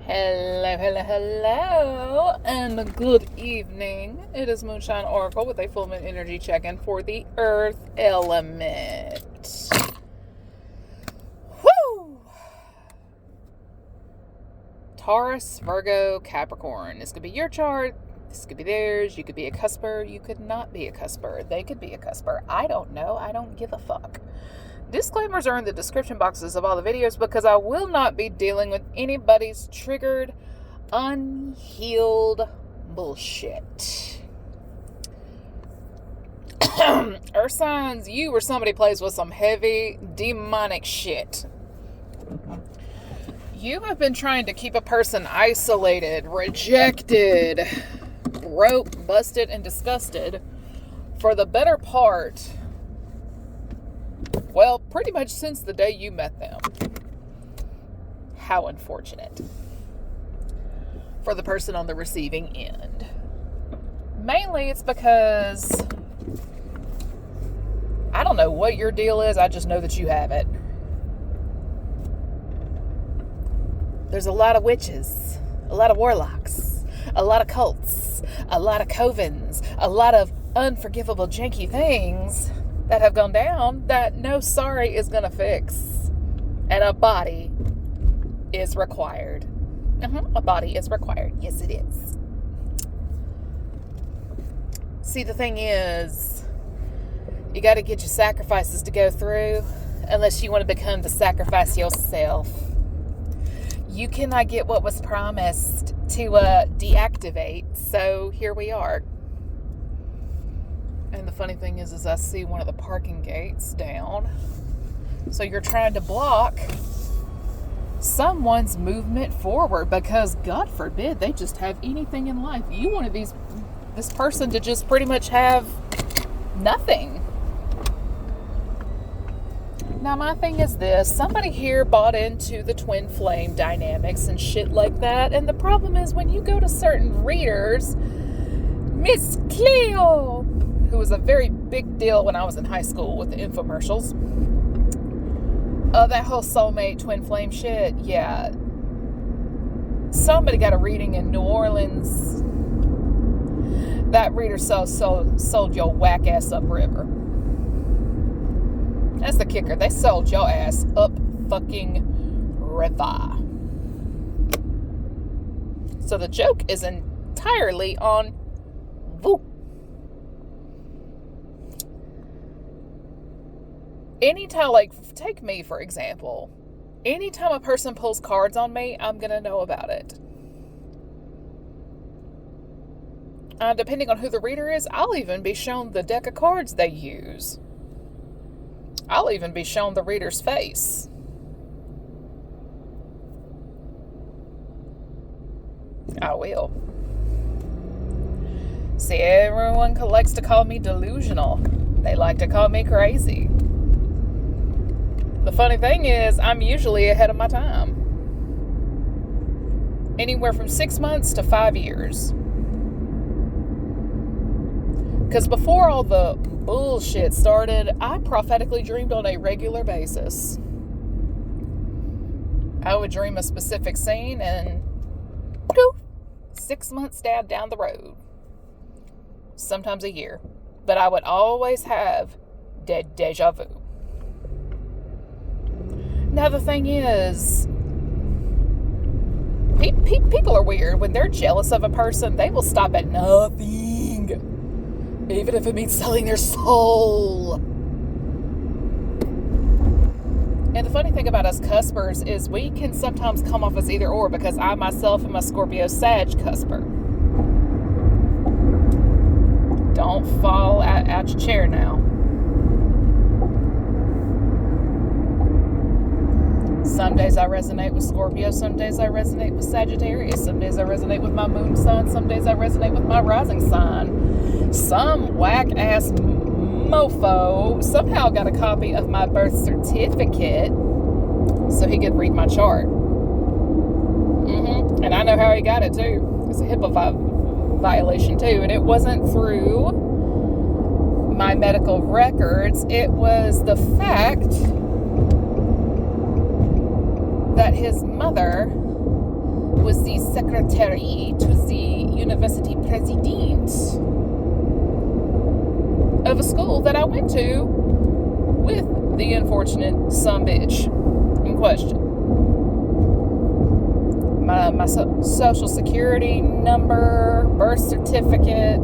Hello, hello, hello, and good evening. It is Moonshine Oracle with a full moon energy check-in for the Earth element. Woo! Taurus, Virgo, Capricorn. This could be your chart. This could be theirs. You could be a cusper. You could not be a cusper. They could be a cusper. I don't know. I don't give a fuck. Disclaimers are in the description boxes of all the videos because I will not be dealing with anybody's triggered, unhealed bullshit. Earth signs, you or somebody plays with some heavy demonic shit. You have been trying to keep a person isolated, rejected, broke, busted, and disgusted for the better part, well, pretty much since the day you met them. How unfortunate for the person on the receiving end. Mainly it's because I don't know what your deal is. I just know that you have it. There's a lot of witches, a lot of warlocks, a lot of cults, a lot of covens, a lot of unforgivable janky things that have gone down that no sorry is gonna fix. And a body is required. A body is required. Yes, it is. See, the thing is, you gotta get your sacrifices to go through unless you want to become the sacrifice yourself. You cannot get what was promised to deactivate, so here we are. And the funny thing is I see one of the parking gates down. So you're trying to block someone's movement forward because, God forbid, they just have anything in life. You wanted this person to just pretty much have nothing. Now, my thing is this. Somebody here bought into the twin flame dynamics and shit like that. And the problem is when you go to certain readers, Miss Cleo, who was a very big deal when I was in high school with the infomercials. That whole soulmate twin flame shit, yeah. Somebody got a reading in New Orleans. That reader sold your whack ass upriver. That's the kicker. They sold your ass up fucking river. So the joke is entirely on Vu. Anytime, like, take me for example. Anytime a person pulls cards on me, I'm gonna know about it. Depending on who the reader is, I'll even be shown the deck of cards they use. I'll even be shown the reader's face. I will. See, everyone likes to call me delusional. They like to call me crazy. The funny thing is, I'm usually ahead of my time. Anywhere from 6 months to 5 years. Because before all the bullshit started, I prophetically dreamed on a regular basis. I would dream a specific scene and poof, 6 months down the road. Sometimes a year. But I would always have deja vu. Now the thing is, people are weird. When they're jealous of a person, they will stop at nothing, even if it means selling their soul. And the funny thing about us cuspers is we can sometimes come off as either or, because I myself am a Scorpio Sag cusper. Don't fall out your chair now. Some days I resonate with Scorpio, some days I resonate with Sagittarius, some days I resonate with my moon sign, some days I resonate with my rising sign. Some whack-ass mofo somehow got a copy of my birth certificate so he could read my chart. And I know how he got it too. It's a HIPAA violation too, and it wasn't through my medical records. It was the fact that his mother was the secretary to the university president of a school that I went to with the unfortunate sumbitch in question. My social security number, birth certificate,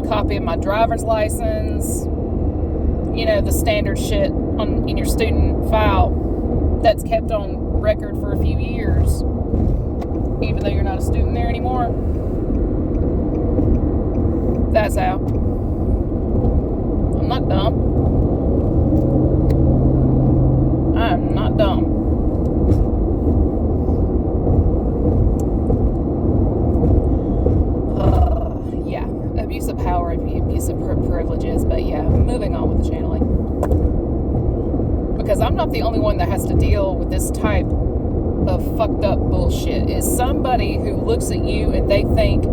copy of my driver's license, the standard shit in your student file that's kept on record for a few years, even though you're not a student there anymore. That's how. I'm not dumb. I'm not dumb. Yeah, abuse of power, abuse of privileges, but yeah, moving on with the channeling. Because I'm not the only one that has to deal with this type of fucked up bullshit. Is somebody who looks at you and they think,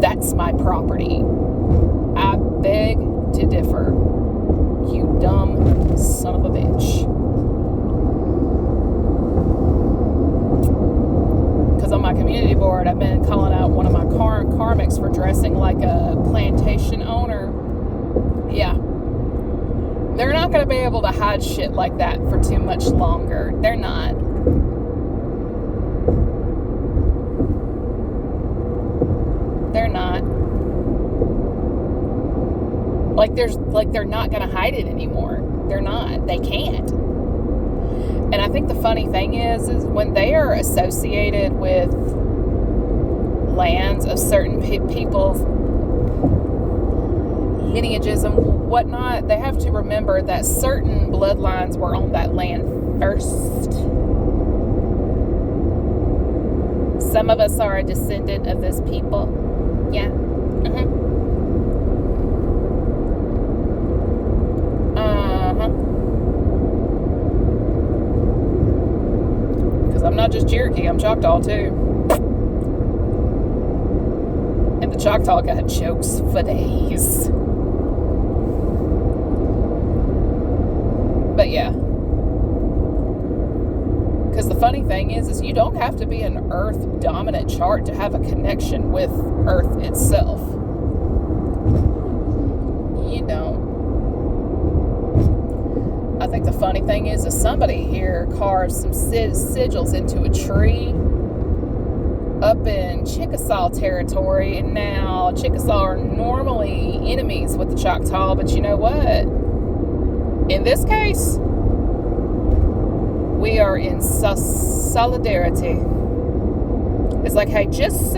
that's my property. I beg to differ. You dumb son of a bitch. Because on my community board, I've been calling out one of my karmics for dressing like a plantation owner. Yeah. They're not going to be able to hide shit like that for too much longer. They're not. They're not. They're not going to hide it anymore. They're not. They can't. And I think the funny thing is when they are associated with lands of certain people's lineages and whatnot, they have to remember that certain bloodlines were on that land first. Some of us are a descendant of those people. Yeah. Because I'm not just Cherokee, I'm Choctaw too. And the Choctaw got jokes for days. But yeah. Because the funny thing is you don't have to be an Earth dominant chart to have a connection with Earth itself. You don't. I think the funny thing is somebody here carved some sigils into a tree up in Chickasaw territory, and now Chickasaw are normally enemies with the Choctaw, but you know what? In this case, we are in solidarity. It's like, hey, it's just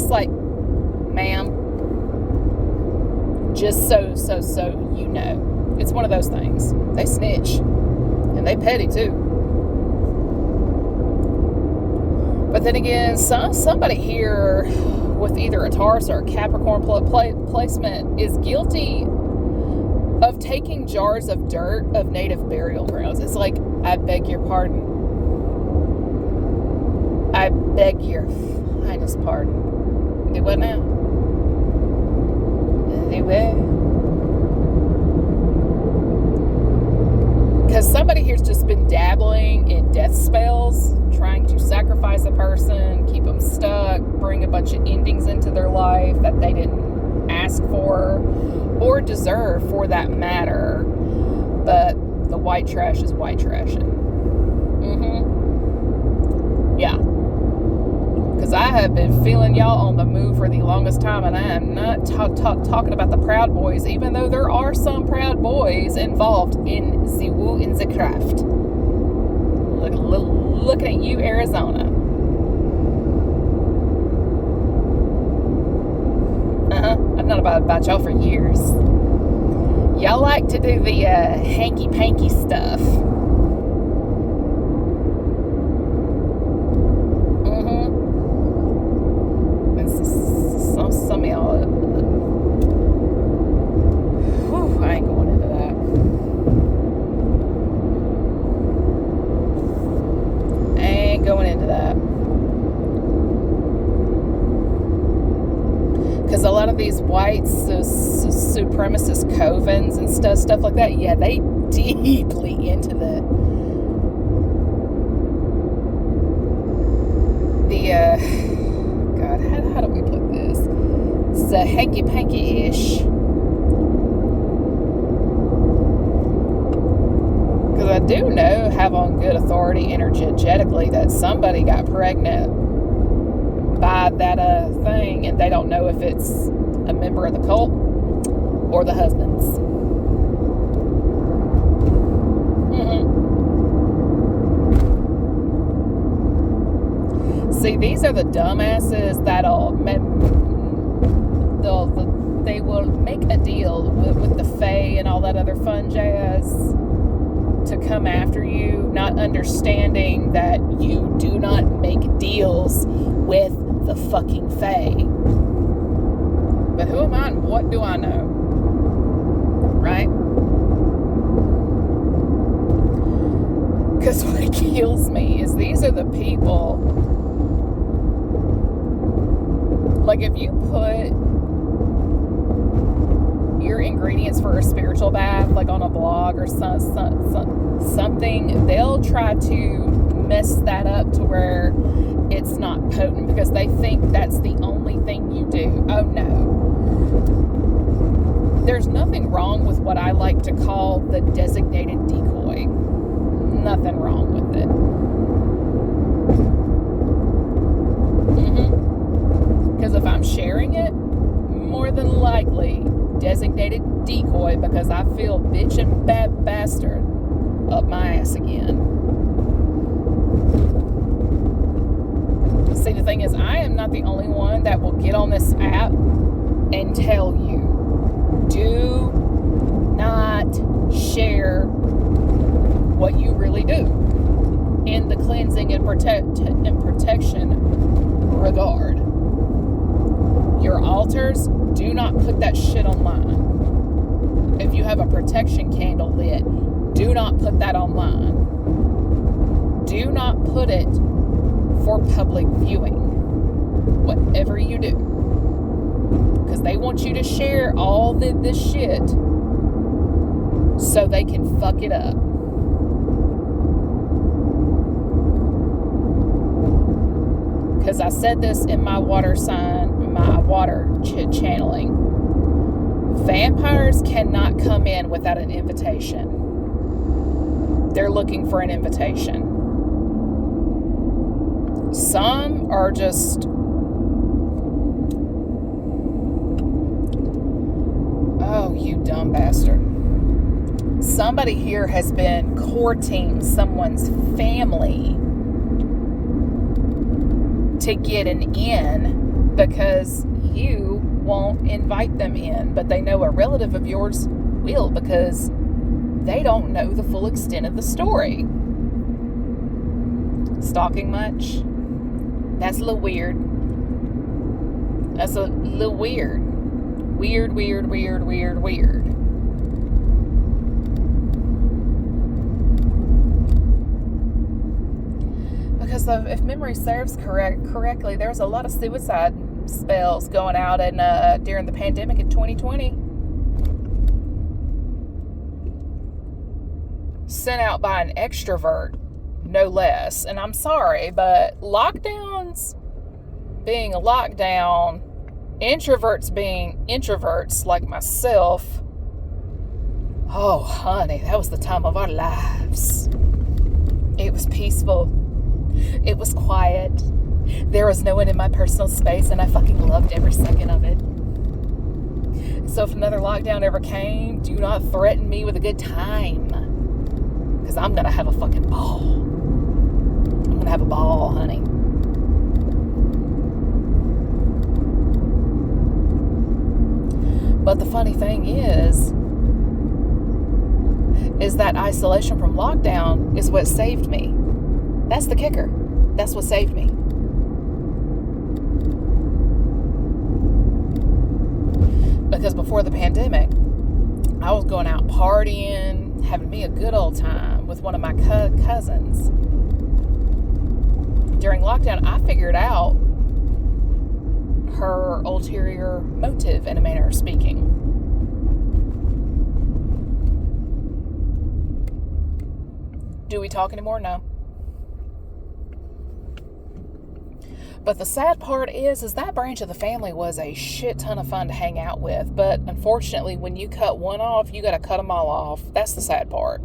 like, ma'am, just so you know. It's one of those things. They snitch. And they petty, too. But then again, somebody here with either a Taurus or a Capricorn placement is guilty of taking jars of dirt of native burial grounds. It's like, I beg your pardon. I beg your highness pardon. Do what now? Do what? Because somebody here's just been dabbling in death spells, trying to sacrifice a person, keep them stuck, bring a bunch of endings into their life that they didn't ask for or deserve for that matter. But the white trash is white trashing. Yeah. Because I have been feeling y'all on the move for the longest time, and I am not talking about the Proud Boys, even though there are some Proud Boys involved in the woo in the craft. Looking at you, Arizona. I've known about y'all for years. Y'all like to do the hanky-panky stuff. And some of y'all, I ain't going into that. Because a lot of these white supremacist covens and stuff like that, yeah, they deeply into the hanky-panky-ish. Because I do know, have on good authority energetically, that somebody got pregnant by that thing, and they don't know if it's a member of the cult or the husband's. See, these are the dumbasses they will make a deal with the Fae and all that other fun jazz to come after you, not understanding that you do not make deals with the fucking Fae. But who am I and what do I know? Right? Because what kills me is these are the people, like if you put your ingredients for a spiritual bath like on a blog or something, they'll try to mess that up to where it's not potent because they think that's the only thing you do. Oh no. There's nothing wrong with what I like to call the designated decoy. Nothing wrong with it. Because if I'm sharing it, more than likely designated decoy, because I feel bitch and bad bastard up my ass again. See, the thing is, I am not the only one that will get on this app and tell you, do not share what you really do in the cleansing and protection regard. Your altars, do not put that shit online. If you have a protection candle lit, do not put that online. Do not put it for public viewing, whatever you do. Because they want you to share all this shit so they can fuck it up. Because I said this in my water sign, my water channeling. Vampires cannot come in without an invitation. They're looking for an invitation. Some are just, oh, you dumb bastard. Somebody here has been courting someone's family to get an in because you won't invite them in, but they know a relative of yours will because they don't know the full extent of the story. Stalking much? That's a little weird. That's a little weird. Weird. Because if memory serves correctly, there was a lot of suicide spells going out during the pandemic in 2020. Sent out by an extrovert, no less. And I'm sorry, but lockdowns being a lockdown, introverts being introverts like myself, oh, honey, that was the time of our lives. It was peaceful. It was quiet. There was no one in my personal space, and I fucking loved every second of it. So if another lockdown ever came, do not threaten me with a good time. Because I'm going to have a fucking ball. I'm going to have a ball, honey. But the funny thing is that isolation from lockdown is what saved me. That's the kicker. That's what saved me. Because before the pandemic, I was going out partying, having me a good old time with one of my cousins. During lockdown, I figured out her ulterior motive, in a manner of speaking. Do we talk anymore? No. But the sad part is that branch of the family was a shit ton of fun to hang out with. But unfortunately, when you cut one off, you got to cut them all off. That's the sad part.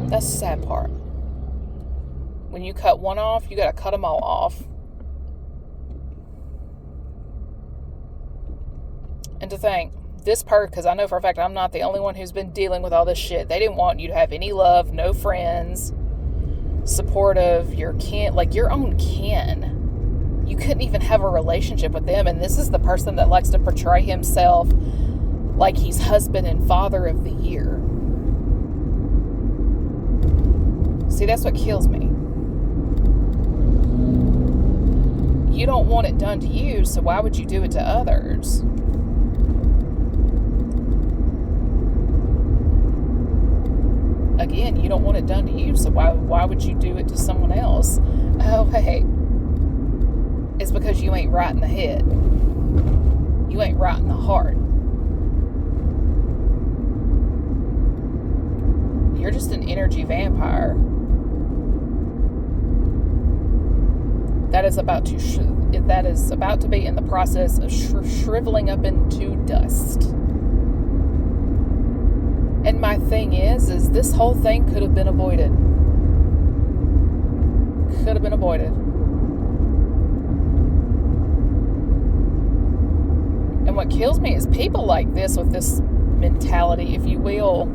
That's the sad part. When you cut one off, you got to cut them all off. And to think, this person, because I know for a fact I'm not the only one who's been dealing with all this shit. They didn't want you to have any love, no friends, supportive, your kin, like your own kin. You couldn't even have a relationship with them. And this is the person that likes to portray himself like he's husband and father of the year. See, that's what kills me. You don't want it done to you, so why would you do it to others? Again, you don't want it done to you, so why would you do it to someone else? Oh, hey. It's because you ain't right in the head. You ain't right in the heart. You're just an energy vampire that is about to be in the process of shriveling up into dust. And my thing is this whole thing could have been avoided. Could have been avoided. And what kills me is people like this with this mentality, if you will.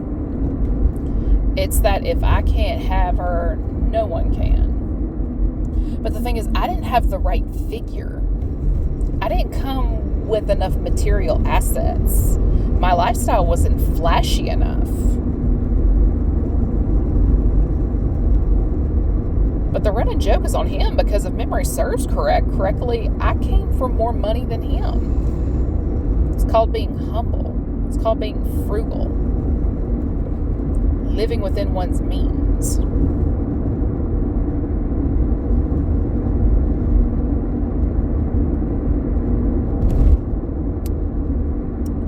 It's that if I can't have her, no one can. But the thing is, I didn't have the right figure. I didn't come with enough material assets. My lifestyle wasn't flashy enough. But the running joke is on him because if memory serves correctly, I came from more money than him. It's called being humble. It's called being frugal. Living within one's means.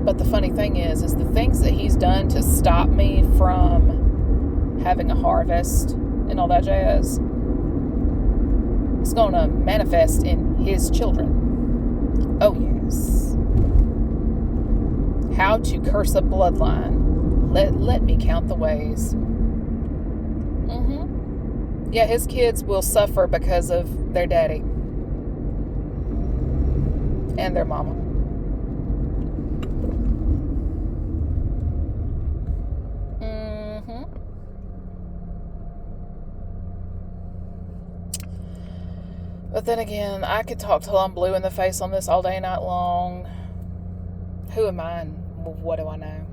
But the funny thing is the things that he's done to stop me from having a harvest and all that jazz, it's going to manifest in his children. Oh, yes. How to curse a bloodline. Let me count the ways. Yeah, his kids will suffer because of their daddy and their mama. But then again, I could talk till I'm blue in the face on this all day, night long. Who am I and what do I know?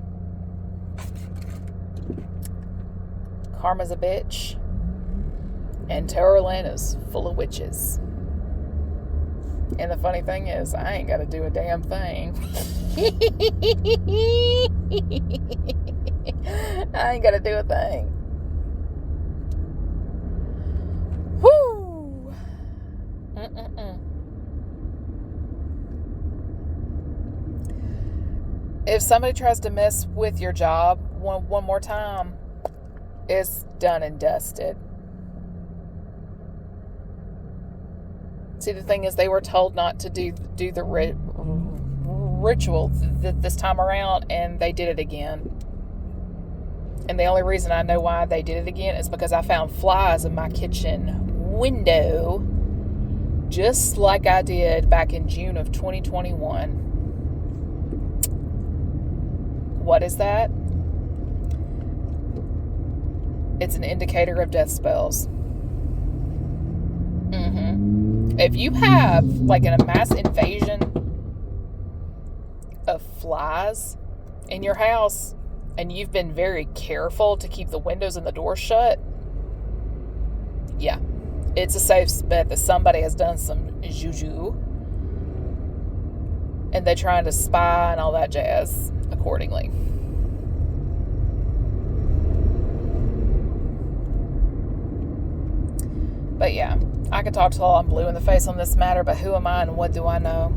Karma's a bitch. And Terrorland is full of witches. And the funny thing is, I ain't got to do a damn thing. I ain't got to do a thing. Woo! If somebody tries to mess with your job one more time, it's done and dusted. See, the thing is, they were told not to do the ritual this time around, and they did it again. And the only reason I know why they did it again is because I found flies in my kitchen window, just like I did back in June of 2021. What is that? It's an indicator of death spells. If you have like a mass invasion of flies in your house and you've been very careful to keep the windows and the door shut, yeah, it's a safe bet that somebody has done some juju and they're trying to spy and all that jazz accordingly. But yeah, I could talk till I'm blue in the face on this matter, but who am I and what do I know?